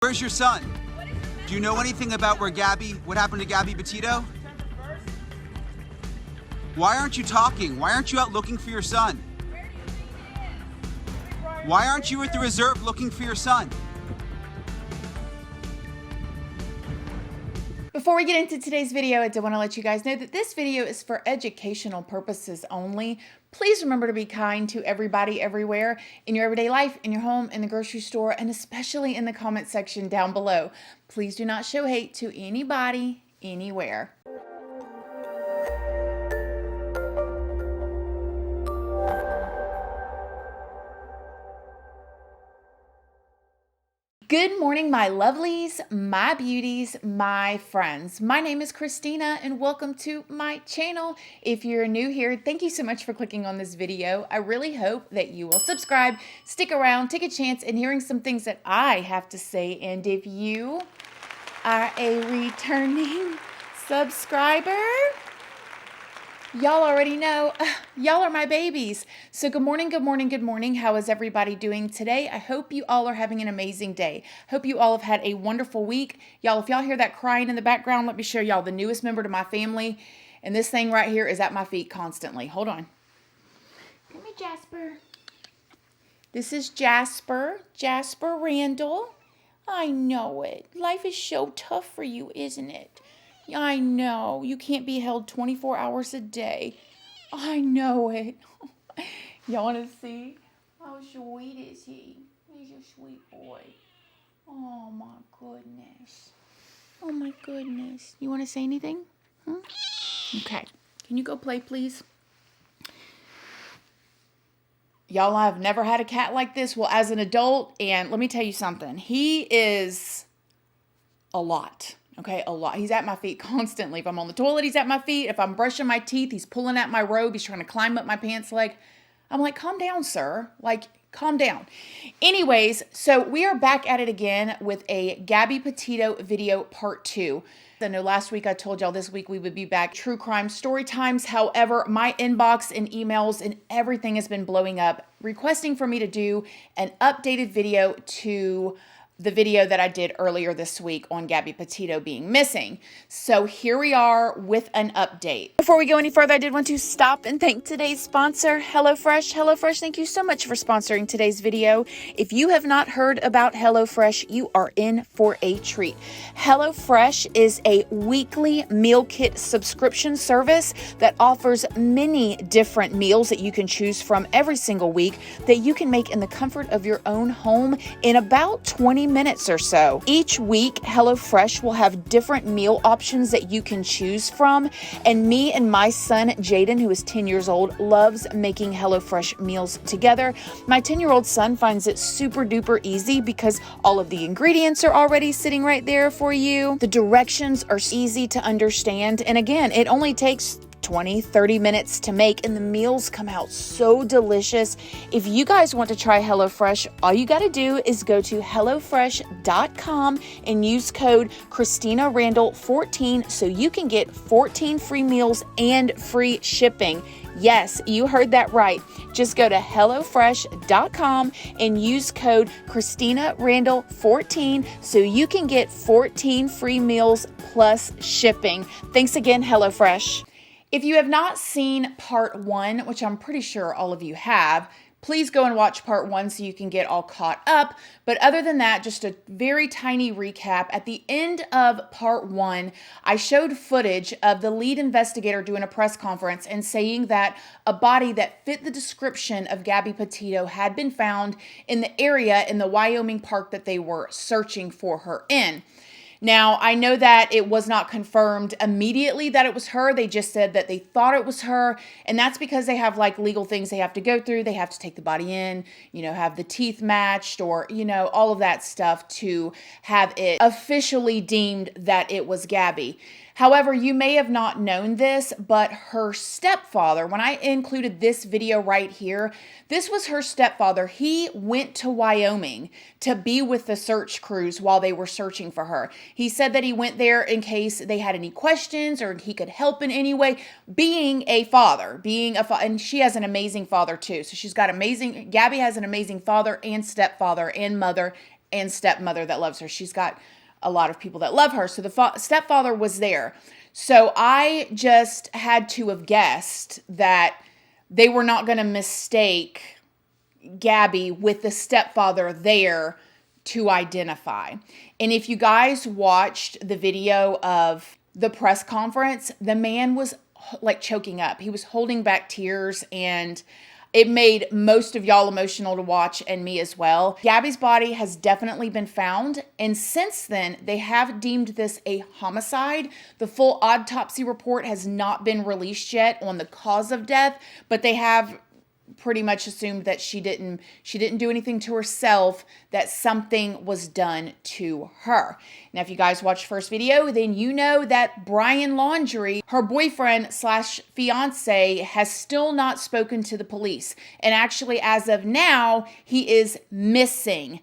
Where's your son? Do you know anything about what happened to Gabby Petito? Why aren't you talking? Why aren't you out looking for your son? Why aren't you at the reserve looking for your son? Before we get into today's video, I do want to let you guys know that this video is for educational purposes only. Please remember to be kind to everybody everywhere in your everyday life, in your home, in the grocery store, and especially in the comment section down below. Please do not show hate to anybody, anywhere. Good morning, my lovelies, my beauties, my friends. My name is Christina and welcome to my channel. If you're new here, thank you so much for clicking on this video. I really hope that you will subscribe, stick around, take a chance in hearing some things that I have to say. And if you are a returning subscriber, y'all already know, y'all are my babies. So good morning, good morning, good morning. How is everybody doing today? I hope you all are having an amazing day. Hope you all have had a wonderful week. Y'all, if y'all hear that crying in the background, let me show y'all the newest member to my family. And this thing right here is at my feet constantly. Hold on. Come here, Jasper. This is Jasper Randall. I know it. Life is so tough for you, isn't it? I know. You can't be held 24 hours a day. I know it. Y'all want to see? How sweet is he? He's a sweet boy. Oh, my goodness. Oh, my goodness. You want to say anything? Huh? Okay. Can you go play, please? Y'all, I've never had a cat like this. Well, as an adult, and let me tell you something. He is a lot. Okay, a lot. He's at my feet constantly. If I'm on the toilet, he's at my feet. If I'm brushing my teeth, he's pulling at my robe. He's trying to climb up my pants leg. I'm like, calm down, sir. Like, calm down. Anyways, so we are back at it again with a Gabby Petito video part 2. I know last week I told y'all this week we would be back true crime story times. However, my inbox and emails and everything has been blowing up, requesting for me to do an updated video to the video that I did earlier this week on Gabby Petito being missing. So here we are with an update. Before we go any further, I did want to stop and thank today's sponsor, HelloFresh. HelloFresh, thank you so much for sponsoring today's video. If you have not heard about HelloFresh, you are in for a treat. HelloFresh is a weekly meal kit subscription service that offers many different meals that you can choose from every single week that you can make in the comfort of your own home in about 20 minutes or so. Each week, HelloFresh will have different meal options that you can choose from. And me and my son, Jaden, who is 10 years old, loves making HelloFresh meals together. My 10-year-old son finds it super duper easy because all of the ingredients are already sitting right there for you. The directions are easy to understand. And again, it only takes 20-30 minutes to make, and the meals come out so delicious. If you guys want to try HelloFresh, all you got to do is go to HelloFresh.com and use code ChristinaRandall14 so you can get 14 free meals and free shipping. Yes, you heard that right. Just go to HelloFresh.com and use code ChristinaRandall14 so you can get 14 free meals plus shipping. Thanks again, HelloFresh. If you have not seen part 1, which I'm pretty sure all of you have, please go and watch part 1 so you can get all caught up. But other than that, just a very tiny recap. At the end of part 1, I showed footage of the lead investigator doing a press conference and saying that a body that fit the description of Gabby Petito had been found in the area in the Wyoming park that they were searching for her in. Now, I know that it was not confirmed immediately that it was her. They just said that they thought it was her. And that's because they have like legal things they have to go through. They have to take the body in, have the teeth matched or, all of that stuff to have it officially deemed that it was Gabby. However, you may have not known this, but her stepfather, when I included this video right here, this was her stepfather. He went to Wyoming to be with the search crews while they were searching for her. He said that he went there in case they had any questions or he could help in any way. Being a father, and she has an amazing father too. So Gabby has an amazing father and stepfather and mother and stepmother that loves her. She's got a lot of people that love her. So the stepfather was there. So I just had to have guessed that they were not going to mistake Gabby with the stepfather there to identify. And if you guys watched the video of the press conference, the man was like choking up. He was holding back tears, and it made most of y'all emotional to watch, and me as well. Gabby's body has definitely been found, and since then, they have deemed this a homicide. The full autopsy report has not been released yet on the cause of death, but they have pretty much assumed that she didn't do anything to herself, that something was done to her. Now, if you guys watched the first video, then you know that Brian Laundrie, her boyfriend slash fiance, has still not spoken to the police. And actually, as of now, he is missing.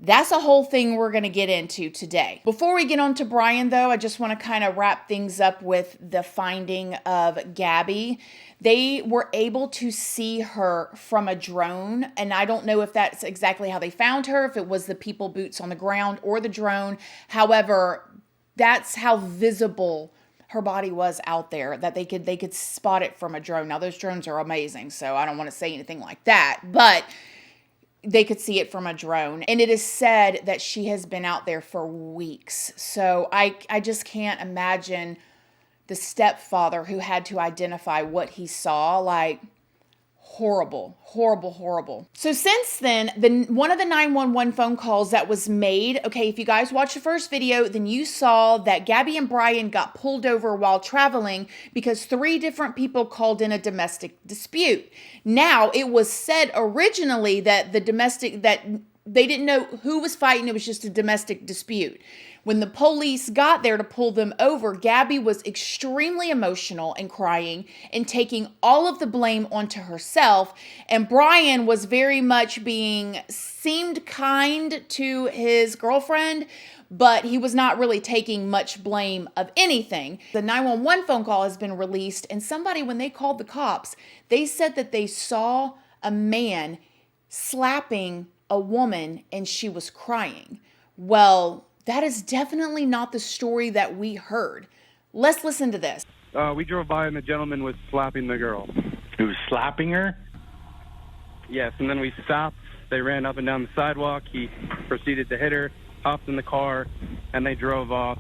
That's a whole thing we're going to get into today. Before we get on to Brian, though, I just want to kind of wrap things up with the finding of Gabby. They were able to see her from a drone, and I don't know if that's exactly how they found her, if it was the people boots on the ground or the drone. However, that's how visible her body was out there, that they could spot it from a drone. Now, those drones are amazing, so I don't want to say anything like that, but they could see it from a drone. And it is said that she has been out there for weeks. So I just can't imagine the stepfather who had to identify what he saw. Like, horrible, horrible, horrible. So since then, one of the 911 phone calls that was made, okay, if you guys watched the first video, then you saw that Gabby and Brian got pulled over while traveling because 3 different people called in a domestic dispute. Now, it was said originally that that they didn't know who was fighting. It was just a domestic dispute. When the police got there to pull them over, Gabby was extremely emotional and crying and taking all of the blame onto herself. And Brian was very much seemed kind to his girlfriend, but he was not really taking much blame of anything. The 911 phone call has been released, and somebody, when they called the cops, they said that they saw a man slapping a woman and she was crying. Well, that is definitely not the story that we heard. Let's listen to this. We drove by and the gentleman was slapping the girl. He was slapping her? Yes, and then we stopped. They ran up and down the sidewalk. He proceeded to hit her, hopped in the car, and they drove off.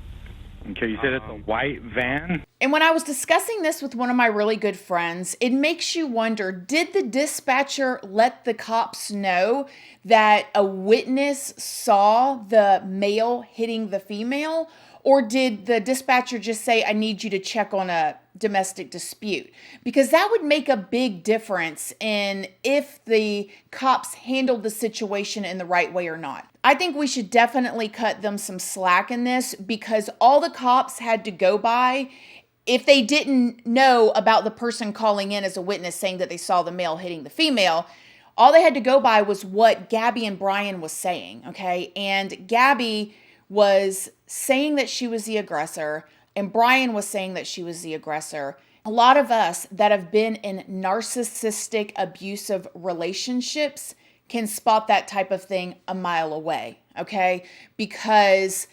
Okay, you said it's a white van? And when I was discussing this with one of my really good friends, it makes you wonder, did the dispatcher let the cops know that a witness saw the male hitting the female? Or did the dispatcher just say, I need you to check on a domestic dispute? Because that would make a big difference in if the cops handled the situation in the right way or not. I think we should definitely cut them some slack in this, because all the cops had to go by, if they didn't know about the person calling in as a witness saying that they saw the male hitting the female, all they had to go by was what Gabby and Brian was saying, okay? And Gabby was saying that she was the aggressor, and Brian was saying that she was the aggressor. A lot of us that have been in narcissistic, abusive relationships can spot that type of thing a mile away, okay? Because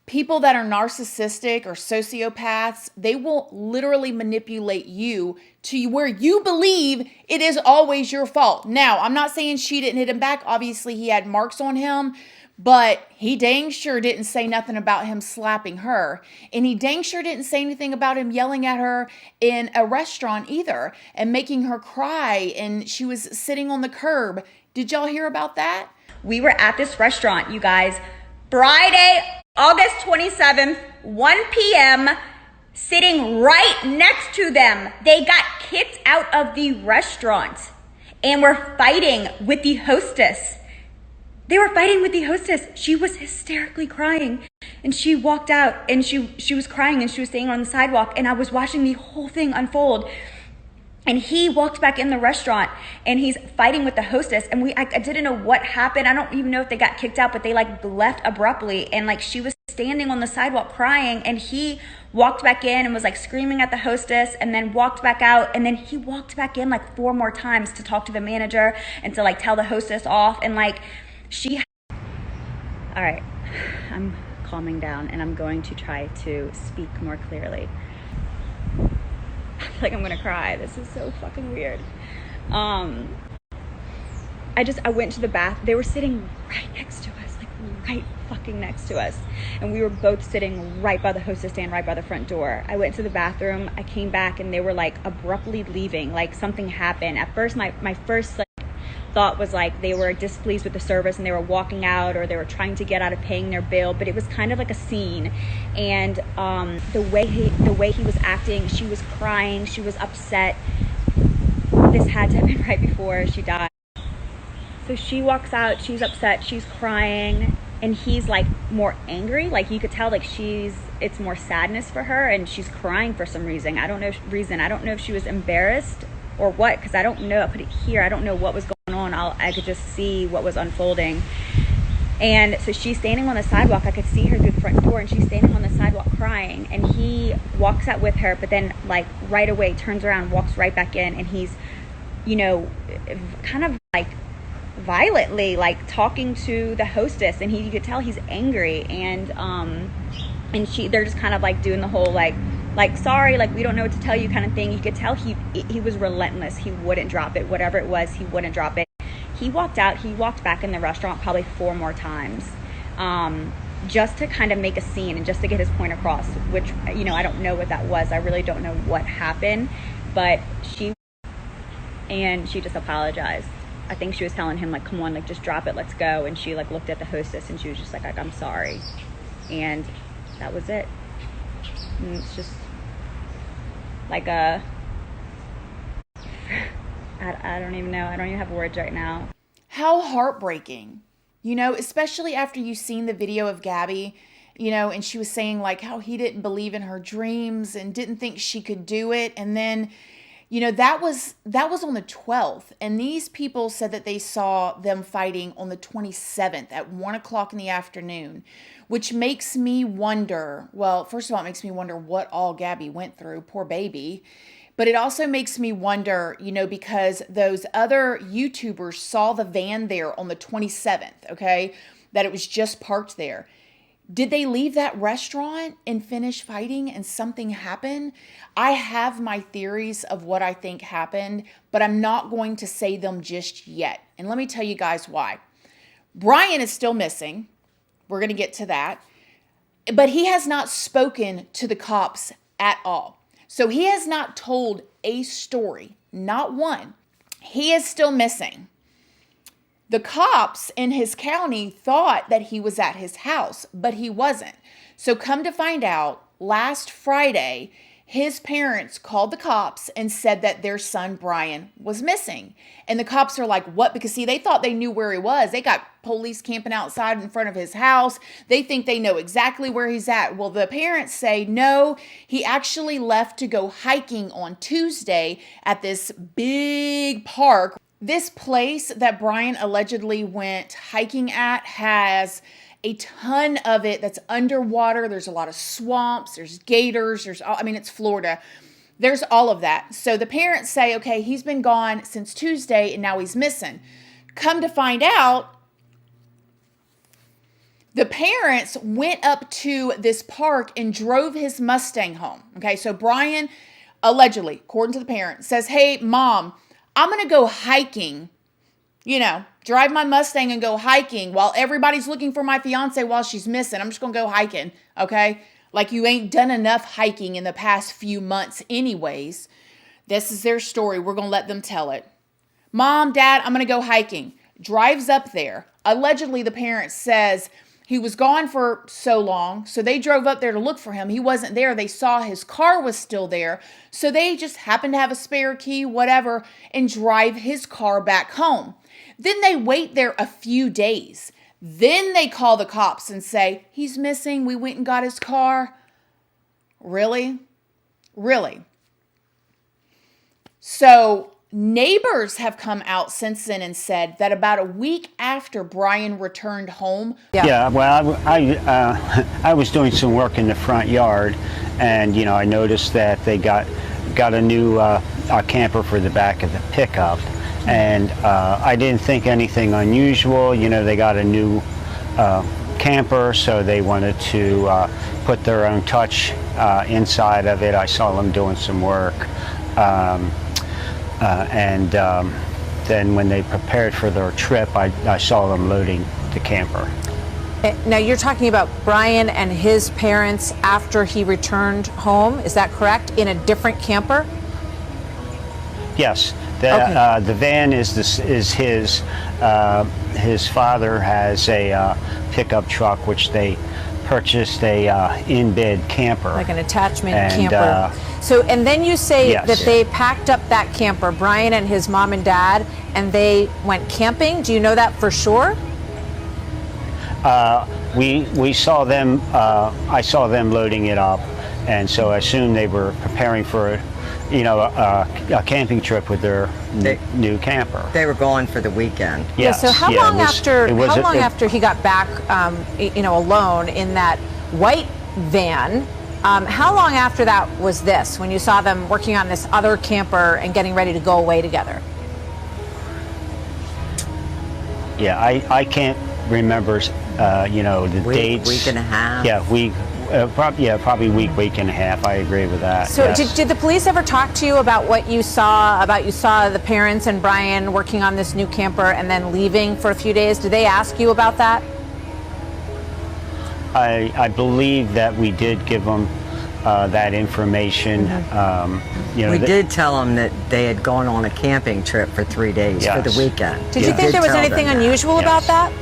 people that are narcissistic or sociopaths, they will literally manipulate you to where you believe it is always your fault. Now, I'm not saying she didn't hit him back. Obviously, he had marks on him, but he dang sure didn't say nothing about him slapping her. And he dang sure didn't say anything about him yelling at her in a restaurant either and making her cry. And she was sitting on the curb. Did y'all hear about that? We were at this restaurant, you guys, Friday, August 27th, 1 p.m., sitting right next to them. They got kicked out of the restaurant and were fighting with the hostess. They were fighting with the hostess. She was hysterically crying, and she walked out, and she was crying, and she was staying on the sidewalk, and I was watching the whole thing unfold. And he walked back in the restaurant, and he's fighting with the hostess, and I didn't know what happened. I don't even know if they got kicked out, but they left abruptly, and she was standing on the sidewalk crying, and he walked back in and was screaming at the hostess, and then walked back out, and then he walked back in 4 more times to talk to the manager and to tell the hostess off, and she All right, I'm calming down and I'm going to try to speak more clearly. I feel like I'm gonna cry. This is so fucking weird. I went to the bath. They were sitting right next to us, like right fucking next to us. And we were both sitting right by the hostess stand, right by the front door. I went to the bathroom. I came back and they were like abruptly leaving, like something happened. At first, my first thought was like they were displeased with the service and they were walking out, or they were trying to get out of paying their bill, but it was kind of like a scene. And the way he was acting, she was crying, she was upset. This had to have been right before she died. So she walks out, she's upset, she's crying, and he's like more angry. Like you could tell like it's more sadness for her, and she's crying for some reason. I don't know if she was embarrassed or what, because I don't know. I put it here. I don't know what was going on. I could just see what was unfolding. And so she's standing on the sidewalk. I could see her through the front door, and she's standing on the sidewalk crying. And he walks out with her, but then like right away turns around, walks right back in, and he's, you know, kind of like violently like talking to the hostess, and you could tell he's angry. And they're just kind of like doing the whole like sorry, like we don't know what to tell you kind of thing. You could tell he was relentless. He wouldn't drop it. Whatever it was, he wouldn't drop it. He walked out. He walked back in the restaurant probably 4 more times, just to kind of make a scene and just to get his point across, which, you know, I don't know what that was. I really don't know what happened, but she just apologized. I think she was telling him like, come on, like just drop it, let's go. And she like looked at the hostess and she was just like I'm sorry. And that was it. And it's just like I don't even know. I don't even have words right now. How heartbreaking, you know, especially after you've seen the video of Gabby, you know, and she was saying like how he didn't believe in her dreams and didn't think she could do it. And then, you know, that was on the 12th. And these people said that they saw them fighting on the 27th at 1:00 in the afternoon, which makes me wonder, well, first of all, it makes me wonder what all Gabby went through, poor baby. But it also makes me wonder, you know, because those other YouTubers saw the van there on the 27th, okay, that it was just parked there. Did they leave that restaurant and finish fighting and something happened? I have my theories of what I think happened, but I'm not going to say them just yet. And let me tell you guys why. Brian is still missing. We're going to get to that. But he has not spoken to the cops at all. So he has not told a story, not one. He is still missing. The cops in his county thought that he was at his house, but he wasn't. So come to find out, last Friday, his parents called the cops and said that their son, Brian, was missing. And the cops are like, what? Because see, they thought they knew where he was. They got police camping outside in front of his house. They think they know exactly where he's at. Well, the parents say, no, he actually left to go hiking on Tuesday at this big park. This place that Brian allegedly went hiking at has a ton of it that's underwater. There's a lot of swamps. There's gators. It's Florida. There's all of that. So the parents say, okay, he's been gone since Tuesday and now he's missing. Come to find out, the parents went up to this park and drove his Mustang home. Okay, so Brian allegedly, according to the parents, says, hey, Mom, I'm going to go hiking, you know, drive my Mustang and go hiking while everybody's looking for my fiance while she's missing. I'm just going to go hiking, okay? Like you ain't done enough hiking in the past few months anyways. This is their story. We're going to let them tell it. Mom, Dad, I'm going to go hiking. Drives up there. Allegedly, the parent says he was gone for so long, so they drove up there to look for him. He wasn't there. They saw his car was still there, so they just happened to have a spare key, whatever, and drive his car back home. Then they wait there a few days. Then they call the cops and say, he's missing. We went and got his car. Really? Really? So neighbors have come out since then and said that about a week after Brian returned home. Yeah, well, I was doing some work in the front yard, and you know, I noticed that they got a new camper for the back of the pickup, and I didn't think anything unusual. You know, they got a new camper, so they wanted to put their own touch inside of it. I saw them doing some work. Then when they prepared for their trip, I saw them loading the camper. Now you're talking about Brian and his parents after he returned home, is that correct? In a different camper? Yes. Okay. The van is his. His father has a pickup truck, which they purchased a in-bed camper. Like an attachment And, camper. And then you say yes. that they packed up that camper, Brian and his mom and dad, and they went camping. Do you know that for sure? We saw them. I saw them loading it up, and so I assumed they were preparing for, a camping trip with their new camper. They were going for the weekend. Yes. So how long after he got back, alone in that white van? How long after that was this, when you saw them working on this other camper and getting ready to go away together? Yeah, I can't remember, the dates. Week and a half. Yeah, probably week and a half. I agree with that. So yes. did the police ever talk to you about what you saw, the parents and Brian working on this new camper and then leaving for a few days? Did they ask you about that? I believe that we did give them that information. Mm-hmm. We did tell them that they had gone on a camping trip for 3 days for the weekend. Did you think there was anything unusual about that?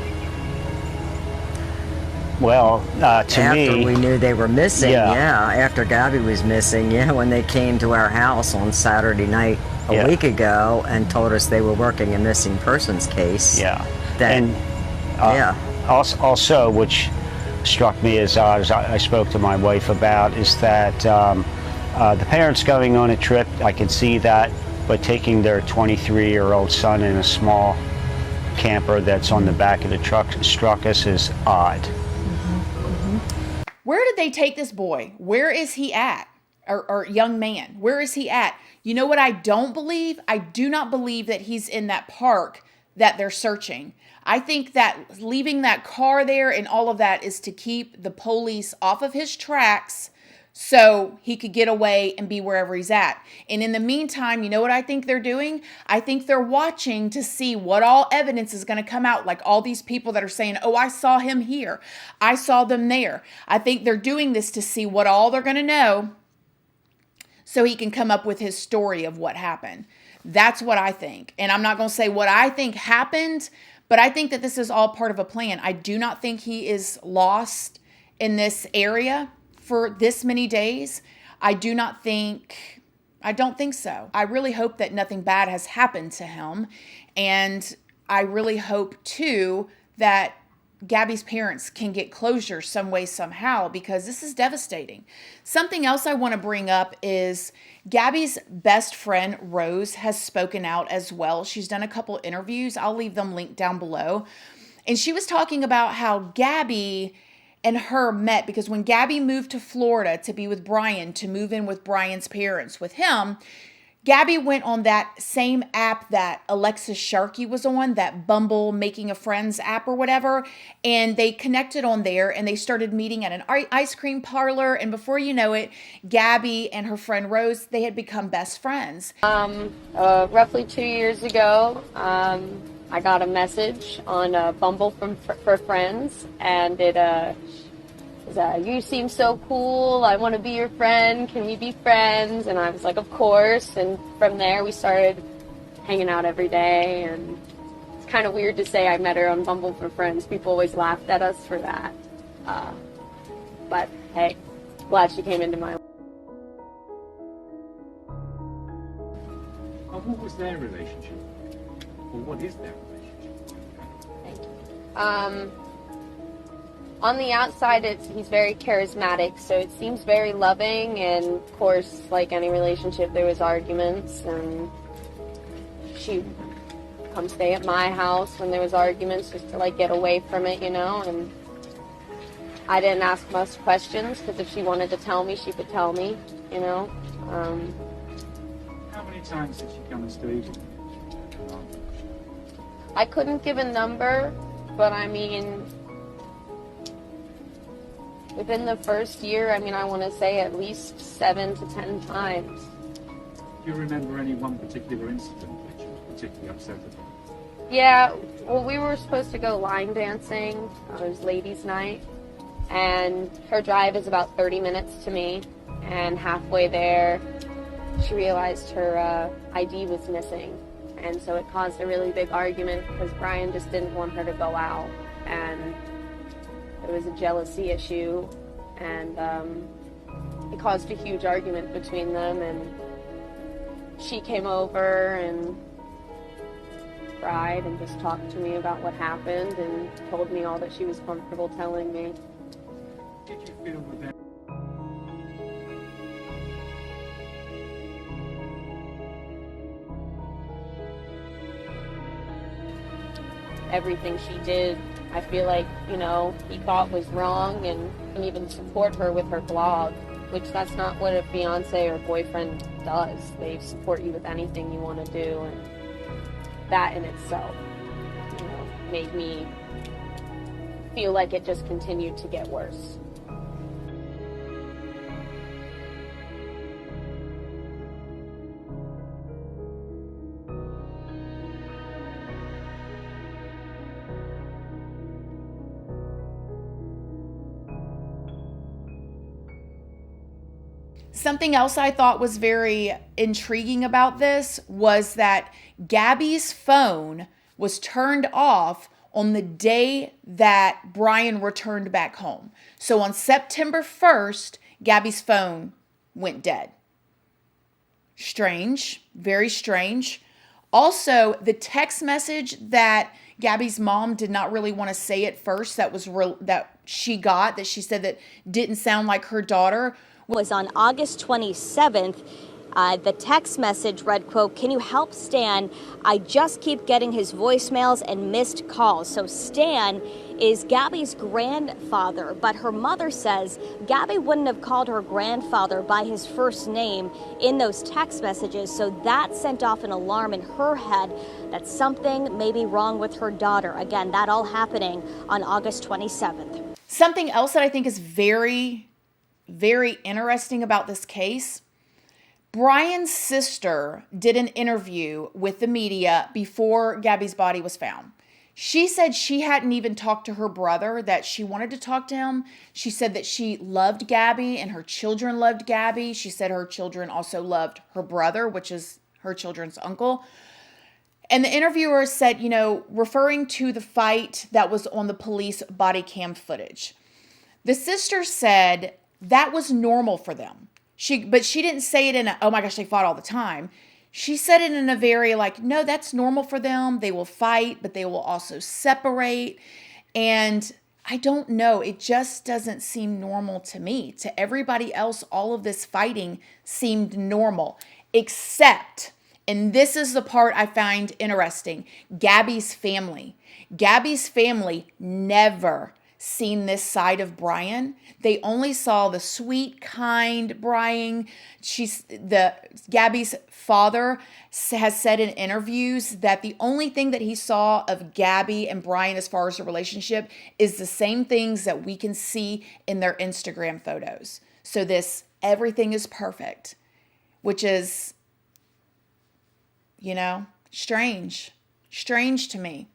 Well, after we knew they were missing, after Gabby was missing, when they came to our house on Saturday night a week ago and told us they were working a missing persons case. Yeah. Also, which struck me as odd, as I spoke to my wife about, is that the parents going on a trip, I could see that, but taking their 23-year-old son in a small camper that's on the back of the truck struck us as odd. Where did they take this boy? Where is he at? Or young man, where is he at? You know what I don't believe? I do not believe that he's in that park that they're searching. I think that leaving that car there and all of that is to keep the police off of his tracks so he could get away and be wherever he's at. And in the meantime, you know what I think they're doing? I think they're watching to see what all evidence is going to come out, like all these people that are saying, oh, I saw him here. I saw them there. I think they're doing this to see what all they're going to know so he can come up with his story of what happened. That's what I think. And I'm not going to say what I think happened, but I think that this is all part of a plan. I do not think he is lost in this area for this many days. I don't think so. I really hope that nothing bad has happened to him. And I really hope too that Gabby's parents can get closure some way, somehow, because this is devastating. Something else I want to bring up is Gabby's best friend, Rose, has spoken out as well. She's done a couple interviews. I'll leave them linked down below. And she was talking about how Gabby and her met because when Gabby moved to Florida to be with Brian, to move in with Brian's parents with him, Gabby went on that same app that Alexis Sharkey was on, that Bumble Making a Friends app or whatever, and they connected on there and they started meeting at an ice cream parlor, and before you know it, Gabby and her friend Rose, they had become best friends. Roughly 2 years ago, I got a message on Bumble for friends, and it was, you seem so cool, I want to be your friend, can we be friends? And I was like, of course. And from there we started hanging out every day, and it's kind of weird to say I met her on Bumble for friends. People always laughed at us for that. But hey, glad she came into my life. What was their relationship? Or what is their relationship? Thank you. On the outside, he's very charismatic, so it seems very loving, and of course, like any relationship, there was arguments, and she'd come stay at my house when there was arguments just to like get away from it, and I didn't ask much questions, because if she wanted to tell me, she could tell me, How many times did she come and stay with you? I couldn't give a number, but I mean, Within the first year, I mean, I want to say at least 7 to 10 times. Do you remember any one particular incident that you were particularly upset about? Yeah, well, we were supposed to go line dancing. It was ladies' night. And her drive is about 30 minutes to me. And halfway there, she realized her ID was missing. And so it caused a really big argument because Brian just didn't want her to go out. And there was a jealousy issue. And it caused a huge argument between them. And she came over and cried and just talked to me about what happened and told me all that she was comfortable telling me. Did you feel with that? Everything she did, I feel like, you know, he thought was wrong, and didn't even support her with her blog, which that's not what a fiance or boyfriend does. They support you with anything you want to do, and that in itself, you know, made me feel like it just continued to get worse. Something else I thought was very intriguing about this was that Gabby's phone was turned off on the day that Brian returned back home. So on September 1st, Gabby's phone went dead. Strange, very strange. Also, the text message that Gabby's mom did not really want to say at first that she said that didn't sound like her daughter was on August 27th. The text message read, quote, "Can you help Stan? I just keep getting his voicemails and missed calls." So Stan is Gabby's grandfather, but her mother says Gabby wouldn't have called her grandfather by his first name in those text messages. So that sent off an alarm in her head that something may be wrong with her daughter. Again, that all happening on August 27th. Something else that I think is very, very interesting about this case, Brian's sister did an interview with the media before Gabby's body was found. She said she hadn't even talked to her brother, that she wanted to talk to him. She said that she loved Gabby and her children loved Gabby. She said her children also loved her brother, which is her children's uncle. And the interviewer said, you know, referring to the fight that was on the police body cam footage, the sister said that was normal for them. But she didn't say it in a, oh my gosh, they fought all the time. She said it in a very like, no, that's normal for them. They will fight, but they will also separate. And I don't know. It just doesn't seem normal to me. To everybody else, all of this fighting seemed normal, except, and this is the part I find interesting, Gabby's family. Gabby's family never seen this side of Brian. They only saw the sweet, kind Brian. Gabby's father has said in interviews that the only thing that he saw of Gabby and Brian as far as a relationship is the same things that we can see in their Instagram photos. So this, everything is perfect, which is, you know, strange to me.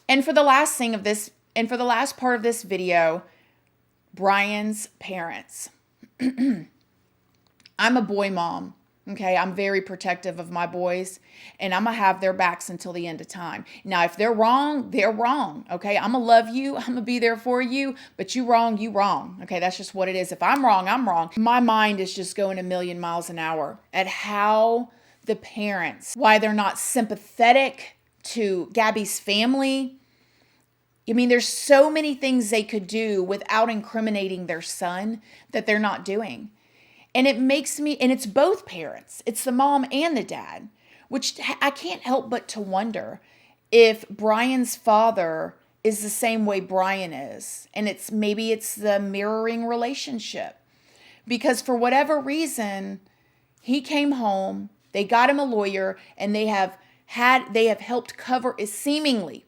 And for the last part of this video, Brian's parents. I'm a boy mom, okay? I'm very protective of my boys, and I'm going to have their backs until the end of time. Now, if they're wrong, they're wrong, okay? I'm going to love you. I'm going to be there for you, but you wrong, okay? That's just what it is. If I'm wrong, I'm wrong. My mind is just going a million miles an hour at how the parents, why they're not sympathetic to Gabby's family. I mean, there's so many things they could do without incriminating their son that they're not doing. And it makes me, and it's both parents. It's the mom and the dad, which I can't help but to wonder if Brian's father is the same way Brian is. And maybe it's the mirroring relationship. Because for whatever reason, he came home, they got him a lawyer, and they have helped cover, seemingly,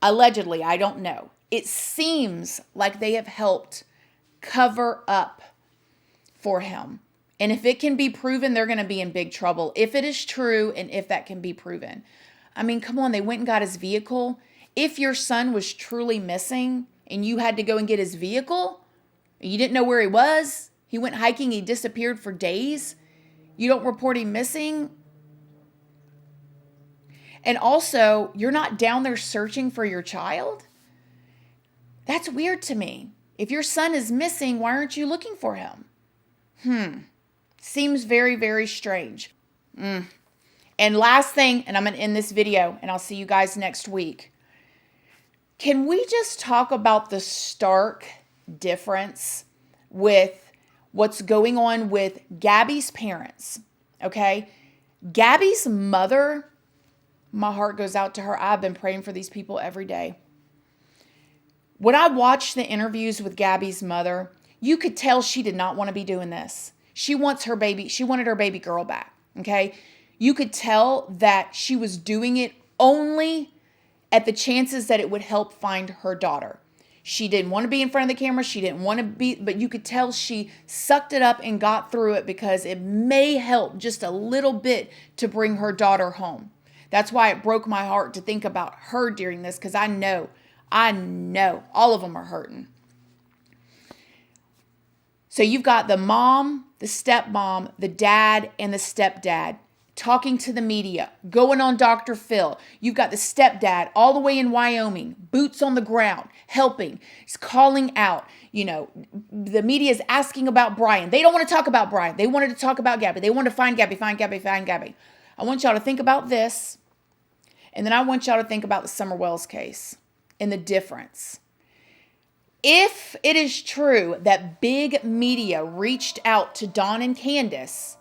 allegedly, I don't know. It seems like they have helped cover up for him. And if it can be proven, they're going to be in big trouble. If it is true and if that can be proven. I mean, come on, they went and got his vehicle. If your son was truly missing and you had to go and get his vehicle, you didn't know where he was, he went hiking, he disappeared for days, you don't report him missing. And also, you're not down there searching for your child? That's weird to me. If your son is missing, why aren't you looking for him? Seems very, very strange. And last thing, and I'm going to end this video, and I'll see you guys next week. Can we just talk about the stark difference with what's going on with Gabby's parents? Okay? Gabby's mother, my heart goes out to her. I've been praying for these people every day. When I watched the interviews with Gabby's mother, you could tell she did not want to be doing this. She wanted her baby girl back, okay? You could tell that she was doing it only at the chances that it would help find her daughter. She didn't want to be in front of the camera. She didn't want to be, but you could tell she sucked it up and got through it because it may help just a little bit to bring her daughter home. That's why it broke my heart to think about her during this, because I know all of them are hurting. So you've got the mom, the stepmom, the dad, and the stepdad talking to the media, going on Dr. Phil. You've got the stepdad all the way in Wyoming, boots on the ground, helping. He's calling out. You know, the media is asking about Brian. They don't want to talk about Brian. They wanted to talk about Gabby. They wanted to find Gabby, find Gabby, find Gabby. I want y'all to think about this. And then I want y'all to think about the Summer Wells case and the difference. If it is true that big media reached out to Dawn and Candace,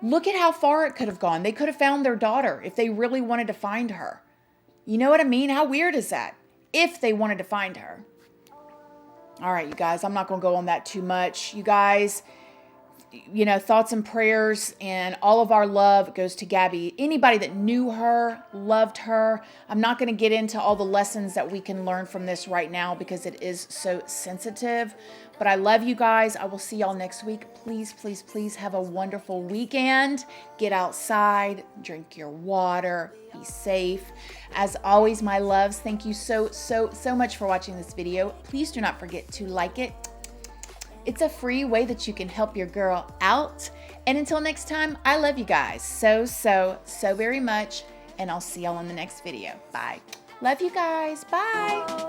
look at how far it could have gone. They could have found their daughter if they really wanted to find her. You know what I mean? How weird is that? If they wanted to find her. All right, you guys, I'm not going to go on that too much. You guys, you know, thoughts and prayers and all of our love goes to Gabby. Anybody that knew her, loved her. I'm not going to get into all the lessons that we can learn from this right now because it is so sensitive. But I love you guys. I will see y'all next week. Please, please, please have a wonderful weekend. Get outside, drink your water, be safe. As always, my loves, thank you so much for watching this video. Please do not forget to like it. It's a free way that you can help your girl out. And until next time, I love you guys so very much. And I'll see y'all in the next video. Bye. Love you guys. Bye.